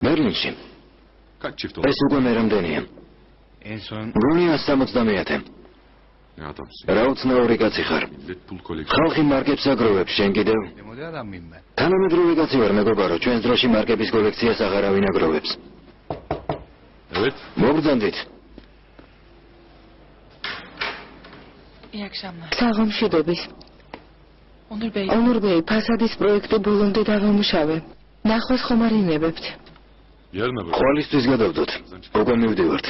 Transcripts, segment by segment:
Berlinში. Kaç çift ეს oldu? უკვე მე რამდენია? გონია 70-ე. Ne adamsın? რა უცნაური კაცი ხარ. Millet pul koleksiyonu. ხალხი მარკებს აგროვებს, შენ კიდევ? თანამედროვე კაცი ვარ, მეგობარო, ჩვენს დროში მარკების კოლექციას აღარავინ აგროვებს. Evet. მოგბრძანდით. İyi akşamlar. საღამშვიდობის. Onur Bey, ფასადის პროექტი ბოლომდე დავამუშავე. ნახვას ხომ არ ინებებთ? Yarına bak. ხვალისთვის გადავდოთ. უკვე მივდივართ.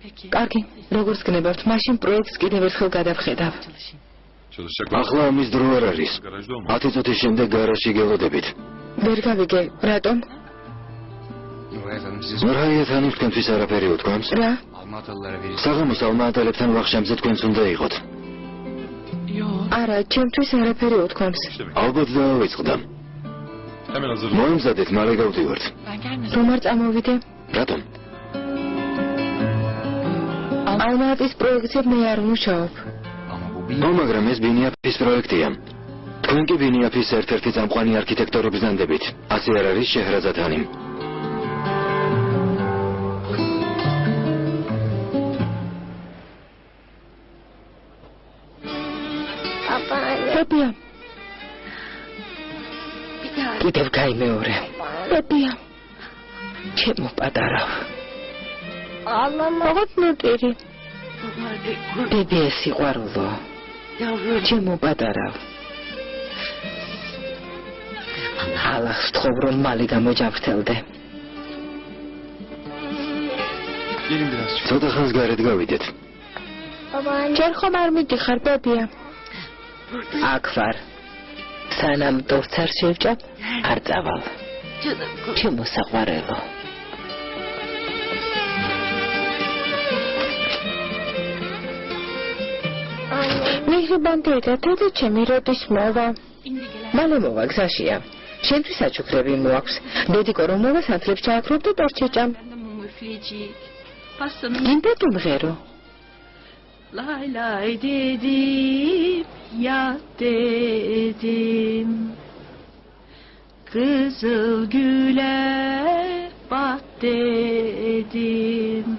peki. კარგი, როგორც გნებავთ, მაშინ პროექტს კიდევ ერთხელ გადავხედავ. Çalışayım. Çalışacak var. ახლა ამის დრო არ არის. Garajda olma. 10 წუთის შემდეგ გარაჟში გელოდებით. ვერ გავიგე, რატომ? მორაიათანი თქვენთვის არაფერი უთქვამს? რა? საღამოს ალმაატელებთან ვახშამზე თქვენც უნდა იყოთ. Yo. არა, ჩემთვის არაფერი უთქვამს. ალბათ დავიწყდა. Hemen hazır. მოემზადეთ, მალე გავდივართ. Ben gelmedim. რომ არ წამოვიდე? რატომ? ალმატის პროექტზე მე არ ვმუშაობ. მაგრამ ეს ბინიაფის პროექტია. თქვენ კი ბინიაფის ერთ-ერთი წამყვანი არქიტექტორი ბრძანდებით. ასე არ არის შეჰრაზადანი. პეპია. კიდევ გაიმეორე. პეპია. ჩემო პატარავ. ალბათ ნოტირი. ბებია სიყვარულო. ჩემო პატარავ. ალახ ვთხოვ რომ მალე გამოჯანმრთელდე. Gelin biraz. ცოტა ხანს გარეთ გავიდეთ. ჯერ ხომ არ მიდიხარ ბებია? აქ ვარ. სანამ დორც არ შევჭამ, არ წავალ. ჩემო საყვარელო. მიიღებან დედა ჩემი როდის მოვა? მალე მოვა, გზაშია. შენთვის საჩუქრები მოაქვს. დედიკო რომ მოვა, სანთლებს ჩააქრობ და ტორტ შეჭამ. Mum üfleyecek. Pastanın გინდა ტუმღერო? lay lay dedim, ya dedim. Kızıl güle bat dedim.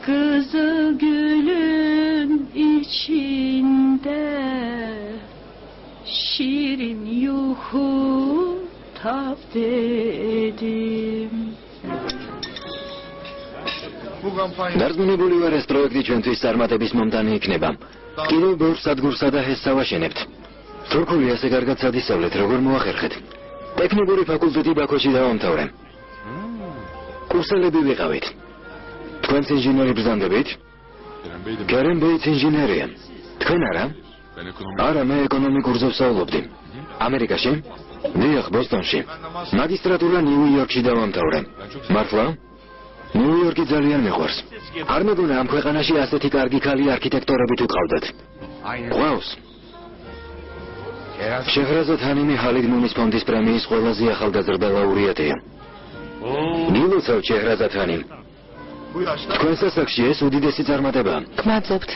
Kızıl gülün içinde şirin yuhu tap dedim. დარწმუნებული ვარ ეს პროექტი ჩვენთვის წარმატების მომდანი იქნება. კიდევ ბევრ სადგურსა და ჰესს ავაშენებთ. თურქული ასე კარგად სადისწავლეთ, როგორ მოახერხეთ. ტექნიკური ფაკულტეტი ბაქოში დავამთავრე. კურსელები ვიყავით. თქვენც ინჟინერი ბრძანდებით? Kerem Bey de. კერენ ბეიც ინჟინერია. თქვენ არა? Ben ekonomi. არა, მე ეკონომიკურზე ვსწავლობდი. ამერიკაში? დიახ, ბოსტონში. მაგისტრატურა ნიუ-იორკში დავამთავრე. მართლა? ნიუ-იორკი ძალიან მიყვარს. არ მეგონა ამ ქვეყანაში ასეთი კარგი ქალი არქიტექტორები თუ ყავდათ. ყავს. შეჰრაზად ჰანიმი ჰალიდ მუნის ფონდის პრემიის ყველაზე ახალგაზრდა ლაურეატია. გილოცავ შეჰრაზად ჰანიმ. თქვენ სასახლეში ეს უდიდესი წარმატებაა. გმადლობთ.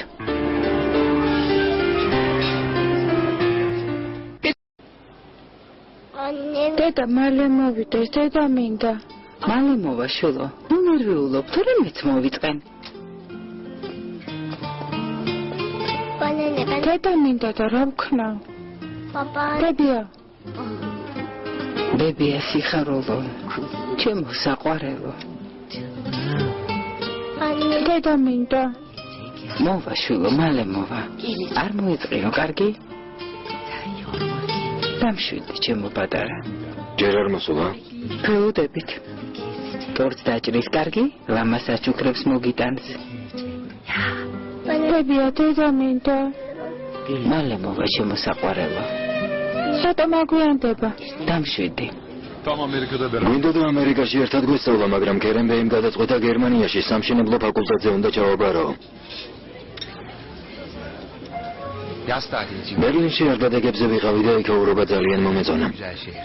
დედა მალე მოვიდეს, დედა მინდა. მალე მოვა შულო. ნუ ნერვიულობ, თორემ მეც მოვიწყენ. დედა მინდა და რა ვქნა? ბებია. ბებია სიხარულო. ჩემო საყვარელო. დედა მინდა. მოვა შულო, მალე მოვა. არ მოიწყიო, კარგი? დამშვიდი, ჩემო პატარა. ჯერ არ მოსულა? გეუდებით. ტორტ დაჭრის, კარგი? ლამას აჩუქრებს მოგიტანს. ბებია, დედა მინდა. მალე მოვა, ჩემო საყვარელო. რატომ აგვიანდება? დამშვიდი. Tam Amerika'da beraber. მინდოდა და ამერიკაში ერთად გვესწავლა, მაგრამ კერენ ბეიმ გადაწყვეტა გერმანიაში სამშენებლო ფაკულტეტზე უნდა ჩავაბარო. ბერლინში არდადეგებზე ვიყავი და იქაურობა ძალიან მომეწონა.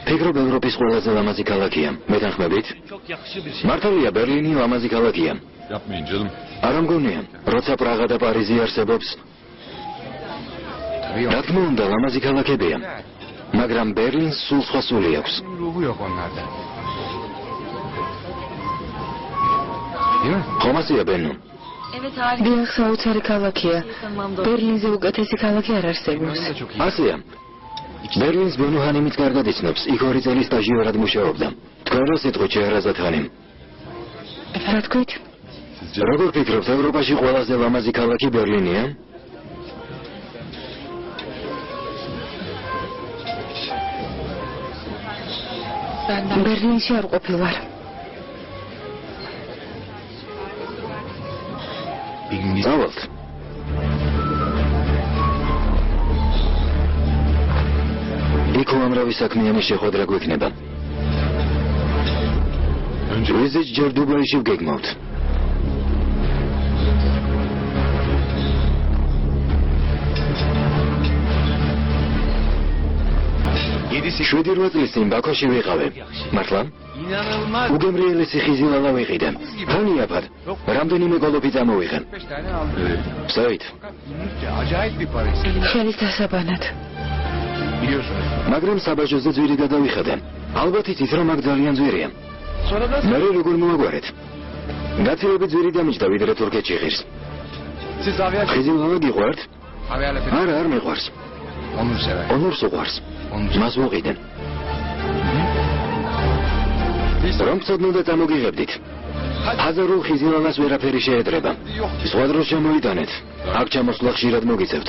ფიქრობ ევროპის ყველაზე ლამაზი ქალაქია. მეთანხმებით? მართალია, ბერლინი ლამაზი ქალაქია. Yapmayın canım. არა მგონია, როცა პრაღა და პარიზი არსებობს. რა თქმა უნდა, ლამაზი ქალაქებია. მაგრამ ბერლინს სულ სხვა სული აქვს. ხომასია ბენო. დიახ, საოცარი ქალაქია. ბერლინზე უკეთესი ქალაქი არ არსებობს. ასეა. ბერლინს ბენო ჰანიმიც კარგად იცნობს. იქ 2 წელი სტაჟიორად მუშაობდა. თქვენ რა სიტყვით შეარაზათ ჰანიმ? რა თქვით? როგორ ფიქრობთ, ევროპაში ყველაზე ლამაზი ქალაქი ბერლინია? ბერლინში არ ყოფილვარ. წავალთ. იქ უამრავი საქმიანი შეხვედრა გვექნება. ვიზით ჯერ დუბაიში ვგეგმავთ. შვიდი 8 წლის წინ ბაქოში ვიყავე. მართლა? უგემრიელესი ხიზილალა ვიყიდე. ფონიაფად, რამდენიმე გოლოფი წამოვიღე. საით? ხელის დასაბანად. მაგრამ საბაჟოზე ძვირი გადავიხადე. ალბათ იცით, რომ აქ ძალიან ძვირია. მე როგორ მოაგვარეთ? გაცილებით ძვირი დამიჯდა, ვიდრე თურქეთში ღირს. ხიზილალა გიყვართ? არა, არ მიყვარს. ონურს უყვარს. მას ვუყიდე. რომ ცოდნოდეთ ამოგიღებდით. ჰაზარულ ხიზილალას ვერაფერი შეედრება. სხვა დროს შემოიტანეთ. აქ ჩამოსვლა ხშირად მოგიწევთ.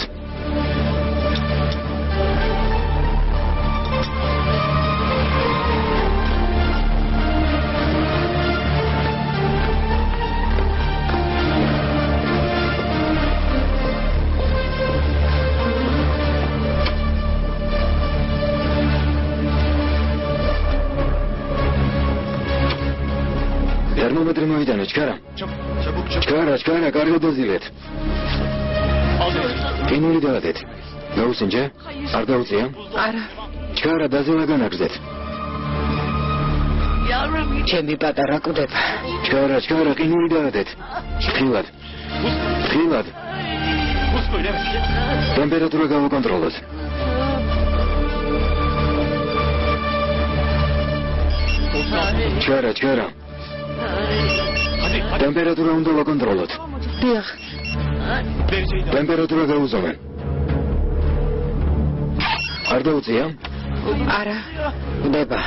თერმომეტრი მოიტანე, ჩქარა. ჩქარა, კარგად დოზირეთ. ყინული დაადეთ. გაუსინჯე? არ გაუწია? არა. ჩქარა, დაზელა განაგრძეთ. ჩემი პატარა კვდება. ჩქარა, ყინული დაადეთ. ხილად. ტემპერატურა გავაკონტროლოთ. ჩქარა. ტემპერატურა უნდა ვაკონტროლოთ. დიახ. ტემპერატურა გაუზომე. არ დაუწია? არა. კვდება.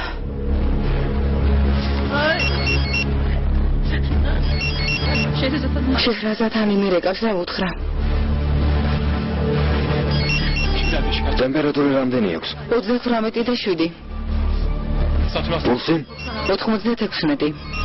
შეჰრაზად ჰანიმი რეკავს და უთხრა. ტემპერატურა რამდენი აქვს? 38 და 7. პულსი? 96.